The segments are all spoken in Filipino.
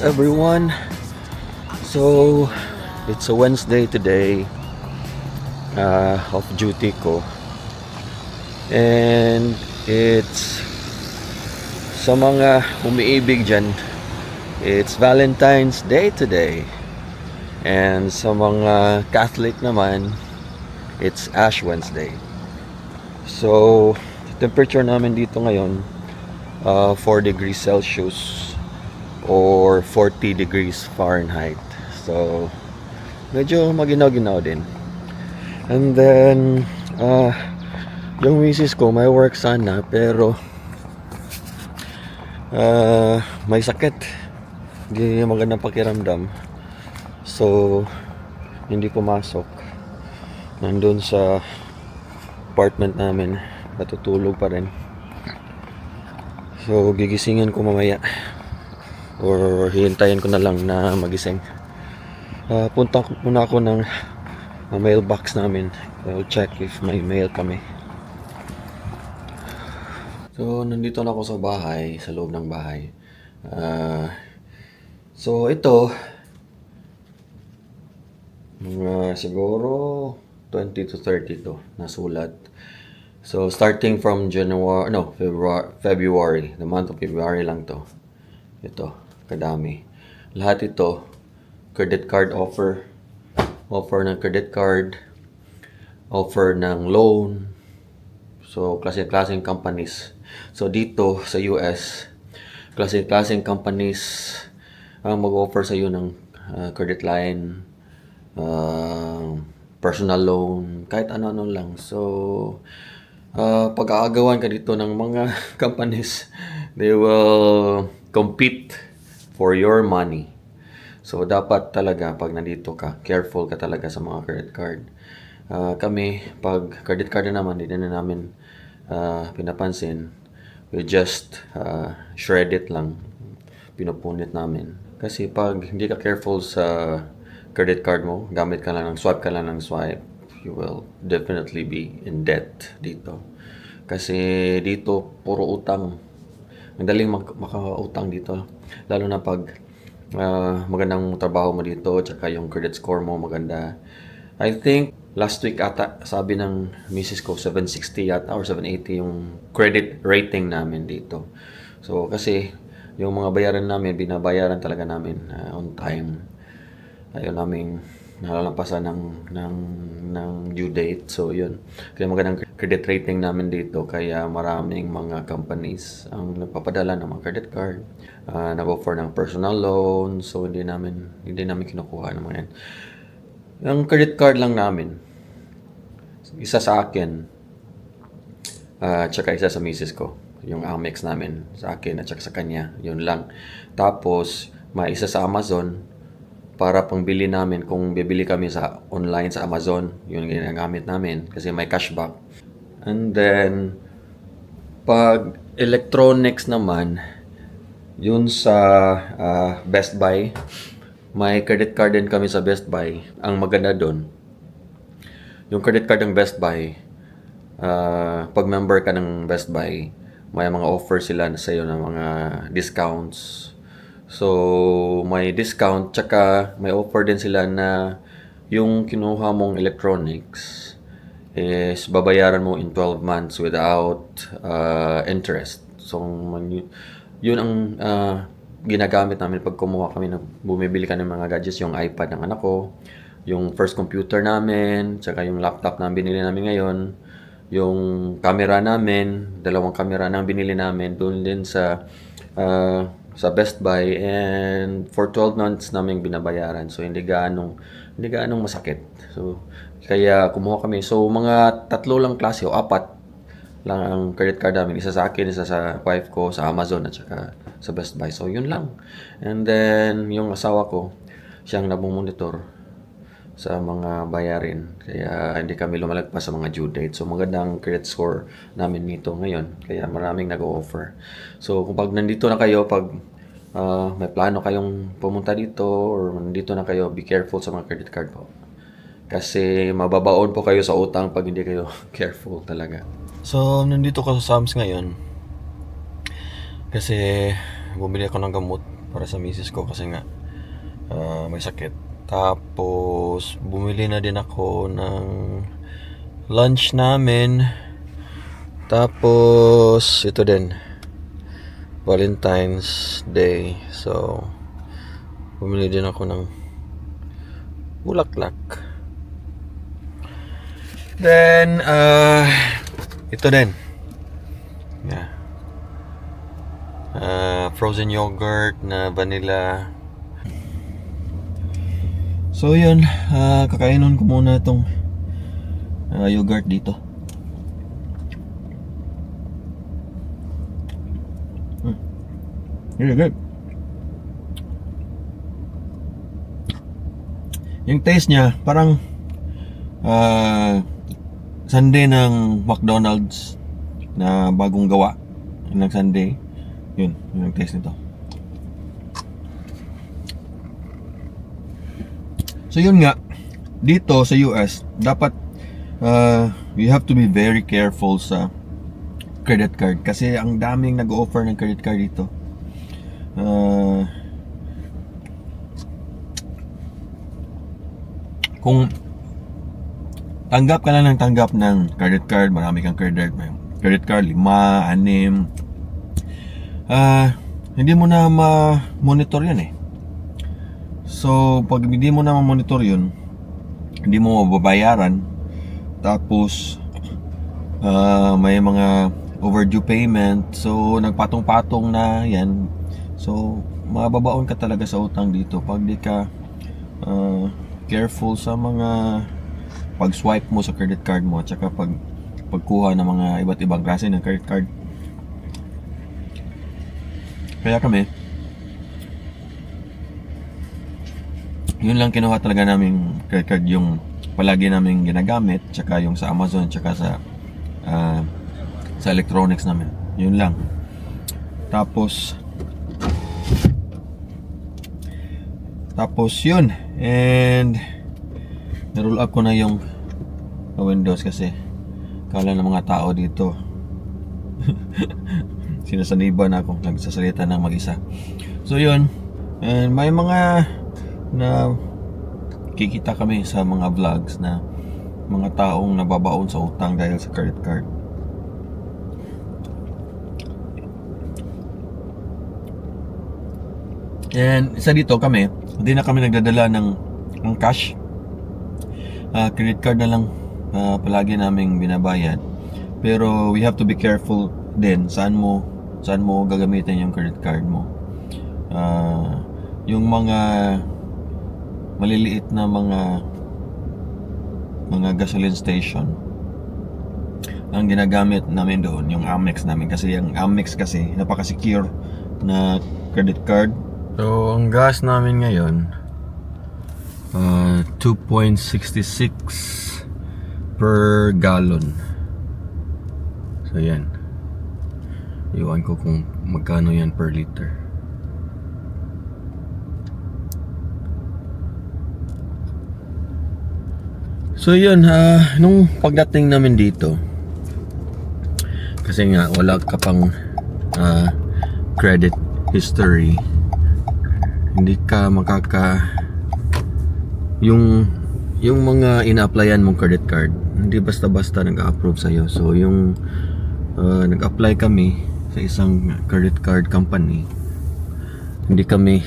everyone. So, it's a Wednesday today, off duty ko. And it's sa mga umiibig dyan, it's Valentine's Day today. And sa mga Catholic naman, it's Ash Wednesday. So, temperature namin dito ngayon, 4 degrees Celsius or 40 degrees Fahrenheit. So, medyo maginaw-ginaw din. And then, yung misis ko may work sana pero may sakit. Hindi magandang pakiramdam. So, hindi pumasok. Nandun sa apartment namin. Natutulog pa rin. So, gigisingin ko mamaya. Or hihintayin ko na lang na magising. Punta muna ako ng mailbox namin. I'll check if may mail kami. So, nandito na ako sa bahay, sa loob ng bahay. So, ito, mga siguro 20 to 30 to nasulat. So, starting from February, the month of February lang to. Ito, kadami. Lahat ito, credit card offer ng credit card, offer ng loan. So, klase-klaseng companies. So, dito sa US, klase-klaseng companies ang mag-offer sa iyo ng credit line, personal loan, kahit ano-ano lang. So, pag-aagawan ka dito ng mga companies, they will compete for your money. So, dapat talaga pag nandito ka, careful ka talaga sa mga credit card. Kami, pag credit card na naman, hindi na namin pinapansin. We just shred it lang. Pinupunit namin. Kasi pag hindi ka careful sa credit card mo, gamit ka lang ng swipe, you will definitely be in debt dito. Kasi dito, puro utang. Ang daling makautang dito. Lalo na pag magandang trabaho mo dito, tsaka yung credit score mo maganda. I think last week ata, sabi ng misis ko, 760 yata or 780 yung credit rating namin dito. So, kasi yung mga bayaran namin, binabayaran talaga namin on time. Ayaw namin nalalampasan ng due date. So, yun. Kaya magandang credit rating namin dito. Kaya maraming mga companies ang nagpapadala ng mga credit card. Nag-offer ng personal loan. So, hindi namin kinukuha ng mga yan. Yung credit card lang namin, isa sa akin, tsaka isa sa misis ko. Yung Amex namin sa akin at tsaka sa kanya. Yun lang. Tapos, may isa sa Amazon para pangbili namin kung bibili kami sa online sa Amazon. Yun ginagamit namin kasi may cashback. And then, pag electronics naman, yun sa Best Buy, may credit card din kami sa Best Buy. Ang maganda doon, yung credit card ng Best Buy, pag member ka ng Best Buy, may mga offer sila sa iyo ng mga discounts. So, may discount, tsaka may offer din sila na yung kinuha mong electronics is babayaran mo in 12 months without interest. So, yun ang ginagamit namin pag kumuha kami bumibili ka ng mga gadgets, yung iPad ng anak ko, yung first computer namin, tsaka yung laptop na binili namin ngayon, yung camera namin, 2 camera na binili namin doon din sa Best Buy, and for 12 months namin binabayaran. So, hindi gaanong masakit. So, kaya kumuha kami. So, mga 3 lang klase o 4 lang ang credit card namin. Isa sa akin, isa sa wife ko, sa Amazon, at saka sa Best Buy. So, yun lang. And then, yung asawa ko, siyang nagmumonitor sa mga bayarin. Kaya hindi kami lumalagpas sa mga due date. So, magandang credit score namin nito ngayon. Kaya maraming nag-o-offer. So, kung pag nandito na kayo, pag may plano kayong pumunta dito or nandito na kayo, be careful sa mga credit card po. Kasi mababaon po kayo sa utang pag hindi kayo careful talaga. So, nandito ko sa Sam's ngayon. Kasi bumili ako ng gamot para sa misis ko kasi nga may sakit. Tapos bumili na din ako ng lunch namin. Tapos ito din, Valentine's Day. So bumili din ako ng bulaklak. Then ito din. Yeah. Frozen yogurt na vanilla. So yun, kakainon ko muna itong yogurt dito. Really good. Yung taste niya parang sundae ng McDonald's na bagong gawa ng sundae. Yun yung taste nito. So yun nga, dito sa US dapat you have to be very careful sa credit card kasi ang daming nag-offer ng credit card dito. Kung tanggap ka lang ng tanggap ng credit card, marami kang credit card, 5, 6, hindi mo na ma-monitor yun eh. So pag hindi mo na ma-monitor yun, hindi mo mababayaran. Tapos may mga overdue payment. So nagpatong-patong na yan. So mababaon ka talaga sa utang dito pag di ka careful sa mga pag-swipe mo sa credit card mo at saka pagkuha ng mga iba't ibang klase ng credit card. Kaya kami, yun lang kinuha talaga namin credit card, yung palagi namin ginagamit, tsaka yung sa Amazon, tsaka sa electronics namin. Yun lang. Tapos yun, and na-roll up ko na yung Windows kasi kala ng mga tao dito sinasaniban ako nagsasalita ng mag-isa. So yun, and may mga na kikita kami sa mga vlogs na mga taong nababaon sa utang dahil sa credit card. And isa dito kami, hindi na kami nagdadala ng cash. Credit card na lang palagi naming binabayad. Pero we have to be careful din saan mo gagamitin yung credit card mo. Yung mga maliliit na mga gasoline station, ang ginagamit namin doon yung Amex namin kasi yung Amex kasi napaka-secure na credit card. So ang gas namin ngayon 2.66 per gallon. So yan, iwan ko kung magkano yan per liter. So yun, nung pagdating namin dito, kasi nga wala ka pang credit history, hindi ka yung mga ina-applyan mong credit card, hindi basta-basta nag-approve sa'yo. So yung nag-apply kami sa isang credit card company, hindi kami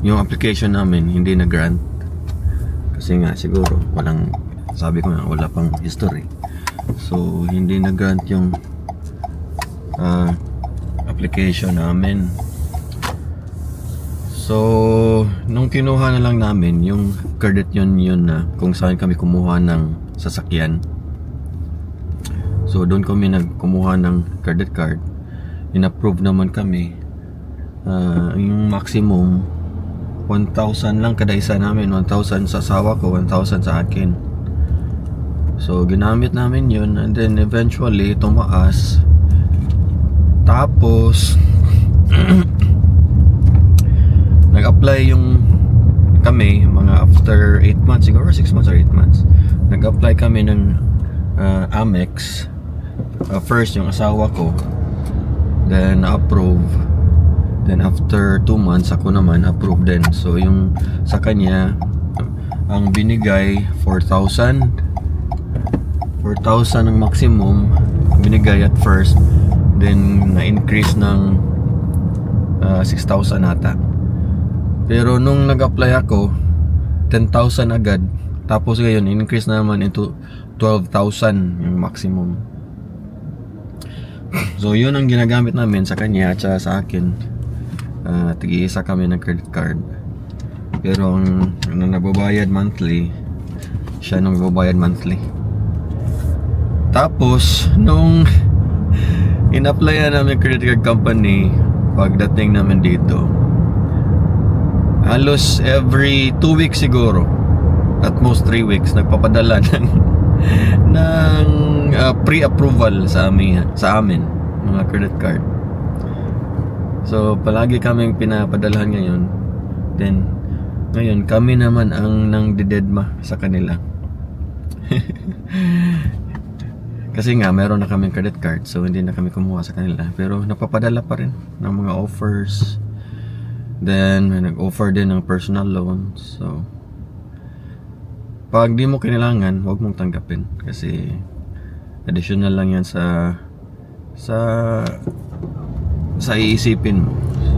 yung application namin hindi na-grant kasi nga siguro sabi ko nga wala pang history. So hindi na-grant yung application namin. So nung kinuha na lang namin yung credit yun na kung saan kami kumuha ng sasakyan. So doon kami nagkumuha ng credit card, in-approve naman kami. Yung maximum 1,000 lang kada isa namin, 1,000 sa asawa ko, 1,000 sa akin. So ginamit namin yun, and then eventually tumaas. Tapos nag-apply yung kami mga after 8 months siguro, 6 months or 8 months, nag-apply kami ng Amex. First yung asawa ko, then approve. Then after 2 months ako naman approve din. So yung sa kanya ang binigay 4,000 ang maximum binigay at first, then na-increase ng 6,000 ata. Pero nung nag-apply ako 10,000 agad, tapos ngayon increase na naman into 12,000 yung maximum. So yun ang ginagamit namin sa kanya at sa akin. Tig-iisa kami ng credit card. Pero ang nababayad monthly, siya nung nababayad monthly. Tapos nung in-applyan namin credit card company, pagdating namin dito, halos every 2 weeks siguro, at most 3 weeks, nagpapadala ng pre-approval sa amin mga credit card. So palagi kaming pinapadalhan ngayon. Then ngayon kami naman ang nang didedma sa kanila. Kasi nga meron na kaming credit card, so hindi na kami kumuha sa kanila. Pero napapadala pa rin ng mga offers. Then may nag-offer din ng personal loans. So pag di mo kailangan, huwag mong tanggapin. Kasi additional lang yan sa iisipin mo. So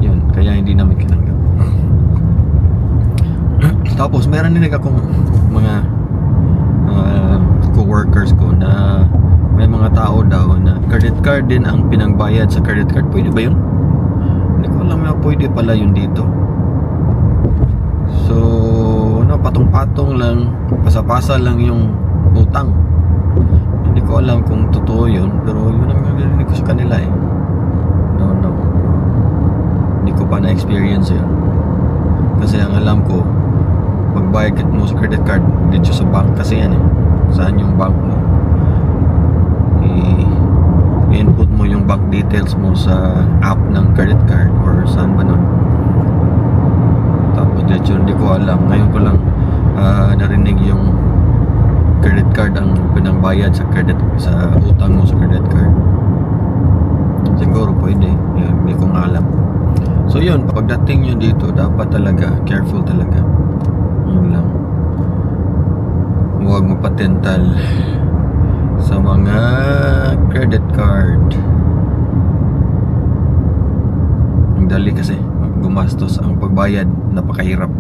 yun, kaya hindi namin kinanggap. Tapos meron din akong mga co-workers ko na may mga tao daw na credit card din ang pinangbayad sa credit card. Pwede ba yun? Hindi ko alam na pwede pala yun dito. So patong-patong lang, pasa-pasa lang yung utang. Hindi ko alam kung totoo yun, pero yun ang narinig ko sa kanila eh. No. Hindi ko pa na-experience yun. Kasi ang alam ko, pagbayad mo sa credit card dito sa bank, kasi yan eh, saan yung bank mo, i-input mo yung bank details mo sa app ng credit card or saan ba nun. Tapos dito hindi ko alam, ngayon ko lang narinig yung credit card ang pinangbayad sa utang mo sa credit card. Siguro pwede, hindi ko alam. So yun, pagdating nyo dito, dapat talaga careful talaga. Yun lang, huwag mapatental sa mga credit card. Ang dali kasi gumastos, ang pagbayad napakahirap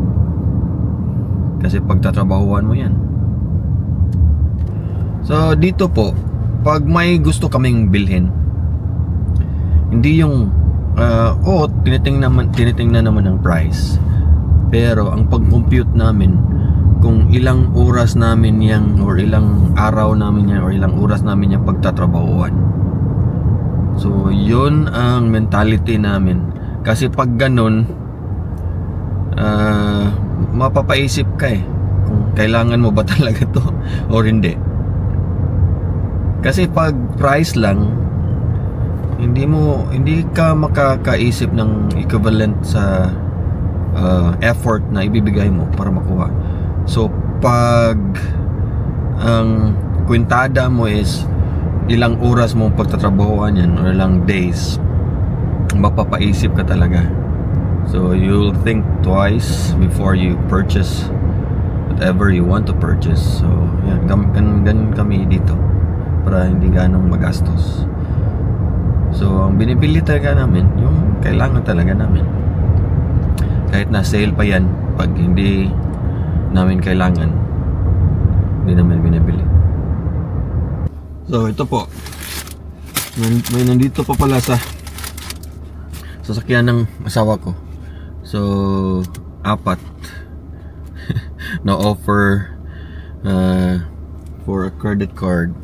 kasi pagtatrabahuan mo yan. So dito po, pag may gusto kaming bilhin, hindi yung tinitingnan naman ng price, pero ang pag-compute namin kung ilang oras namin yan or ilang araw namin yan or ilang oras namin yan pagtatrabahuan. So yun ang mentality namin. Kasi pag ganun, mapapaisip ka eh kung kailangan mo ba talaga to or hindi. Kasi pag price lang, hindi ka makakaisip ng equivalent sa effort na ibibigay mo para makuha. So pag ang kwintada mo is ilang oras mo pagtatrabahuan yan or ilang days, mapapaisip ka talaga. So you'll think twice before you purchase whatever you want to purchase. So yan, ganun kami dito para hindi ganong magastos. So ang binibili talaga namin yung kailangan talaga namin. Kahit na sale pa yan, pag hindi namin kailangan, hindi namin binibili. So ito po, may nandito pa pala sa sasakyan ng asawa ko. So 4 na offer for a credit card,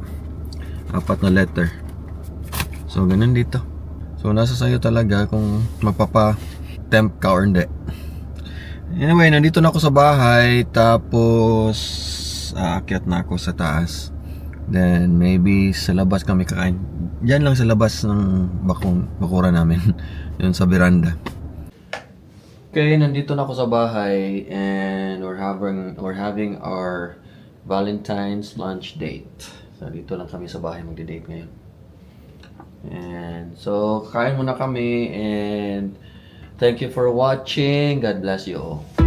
4 na letter. So ganun dito. So nasa sayo talaga kung magpapa-temp ka or hindi. Anyway, nandito na ako sa bahay. Tapos aakyat na ako sa taas. Then maybe sa labas kami kakain. Diyan lang sa labas ng bakura namin. Yun sa veranda. Okay, nandito na ako sa bahay. And we're having our Valentine's lunch date. So dito lang kami sa bahay magdi-date ngayon. And so, kain muna kami and thank you for watching. God bless you all.